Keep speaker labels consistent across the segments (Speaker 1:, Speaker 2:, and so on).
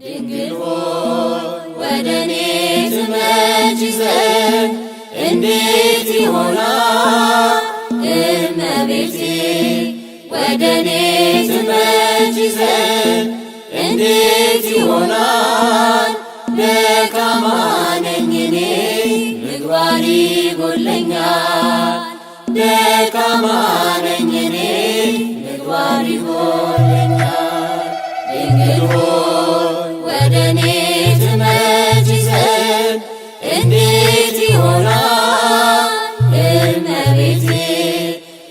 Speaker 1: ድንግል ሆይ ወደኔ ትመጪ ዘንድ እንዴት ይሆናል? እመቤቴ ወደኔ ትመጪ ዘንድ እንዴት ይሆናል? ደካማ ነኝ እኔ ምግባር ይጎድለኛል። ደካማ ነኝ እኔ ምግባር ይጎድለኛል። ድንግል ሆይ ወደኔ ትመጪ ዘንድ እንዴት ይሆናል? እመቤቴ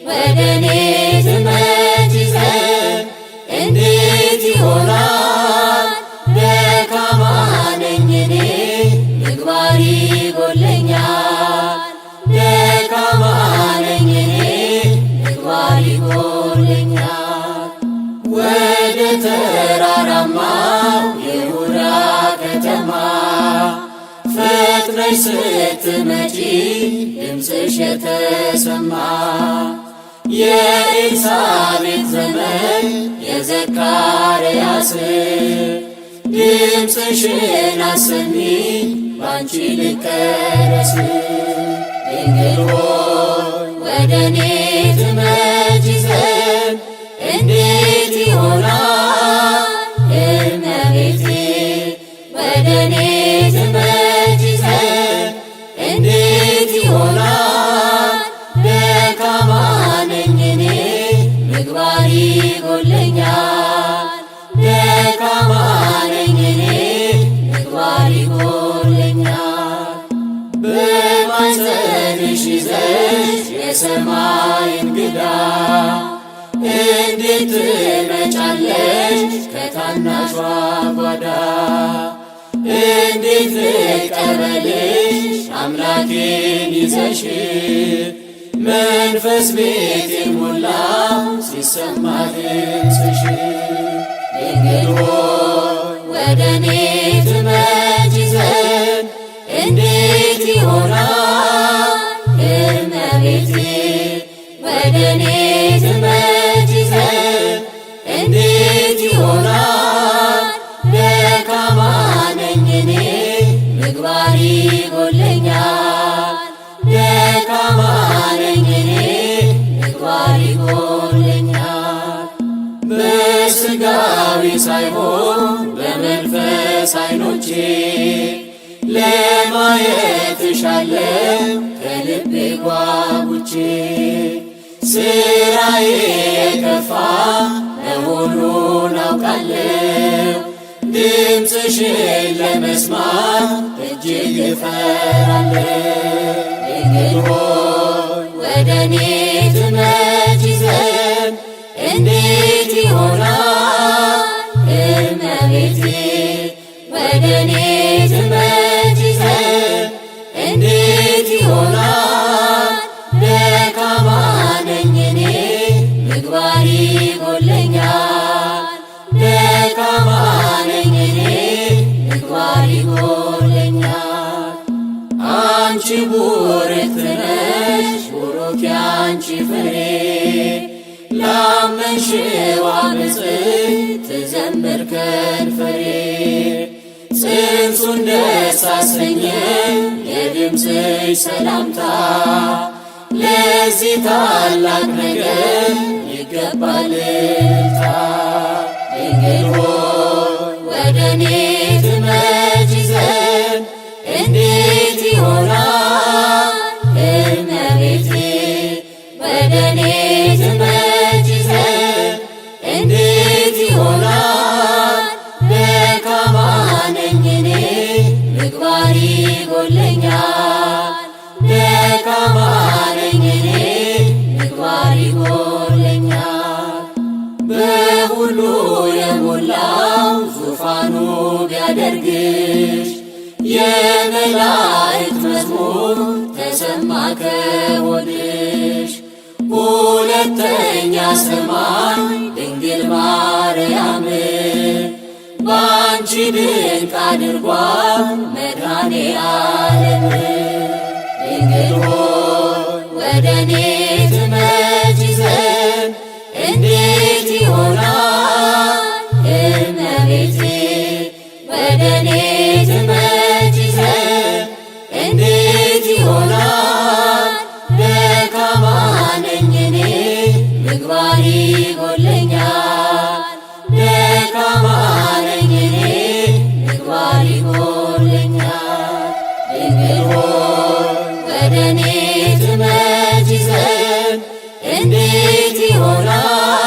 Speaker 1: ወደኔ ትመጪ ዘንድ እንዴት ይሆናል? ደካማ ነኝ እኔ ምግባር ይጎድለኛል። ደካማ ነኝ እኔ ምግባር ይጎድለኛል። ወደ ተራራማው ይሁዳ ከተማ ፈጥነሽ ስትመጪ ድምፅሽ የተሰማ የኤልሳቤጥ ዘመን የዘካርያስ ድምፅሽን አሰሚ ባንቺ ልቀረስ። ድንግል ሆይ ወደኔ ትመጪ ዘንድ እንዴት ይሆናል? እመቤቴ ወደኔ ትመጪ ዘንድ እንዴት ይሆናል? ደካማ ነኝ እኔ ምግባር ይጎድለኛል። ደካማ ነኝ እኔ ምግባር ይጎድለኛል። በማኅፀንሽ ይዘሽ የሰማይ እንግዳ እንዴት ትመጫለሽ ከታናሿ ጓዳ? እንዴት ልቀበልሽ አምላኬን ይዘሽ? መንፈስ ቤቴን ሞላ ሲሰማ ድምፅሽ። ድንግል ሆይ ወደኔ ትመጪ ዘንድ እንዴት ይሆናል? እመቤቴ ወደኔ ትመጪ ዘንድ እንዴት ይሆናል? ደካማ ነኝ እኔ ምግባር ይጎድለኛል። ደካማ ነኝ እኔ ምግባር ይጎድለኛል። በሥጋዊ ሳይሆን በመንፈስ ዓይኖቼ ለማየት እሻለሁ ከልቤ ጓጉቼ። ሥራዬ የከፋ መሆኑን አውቃለሁ። ድምፅሽን ለመስማት እጅግ እፈራለሁ። ድንግል ሆይ ወደኔ ትመጪ ዘንድ እንዴት ይሆናል? እመቤቴ ወደኔ ትመጪ ዘንድ እንዴት ይሆናል? ደካማ ነኝ እኔ ምግባር ይጎድለኛል። ደካማ ነኝ እኔ ምግባር ይጎድለኛል። አንቺ ቡርክት ነሽ ቡሩክ ያንቺ ፍሬ፣ ላመንሽው ብፅዕት ትዘምር ከንፈሬ። ጽንሱን ደስ አሰኘ የድምፅሽ ሰላምታ፣ ለዚህ ታላቅ ነገር ይገባል እልልታ። ድንግል ሆይ ወደኔ ትመጪ ዘንድ እንዴት ይሆናል? እመቤቴ ወደኔ ትመጪ ዘንድ እንዴት ይሆናል? ደካማ ነኝ እኔ ምግባር ይጎድለኛል። ደካማ ነኝ እኔ ምግባር ይጎድለኛል። በሁሉ የሞላው ዙፋኑ ቢያደርግሽ የመላእክት መዝሙር ተሰማ ከሆድሽ። ሁለተኛ ሰማይ ድንግል ማርያም ባንቺ ድንቅ አድርጓል መድኃኔ ዓለም። ድንግል ሆይ ወደኔ ትመጪ ዘንድ እንዴት ይሆናል? እመቤቴ እንዴት ይሆናል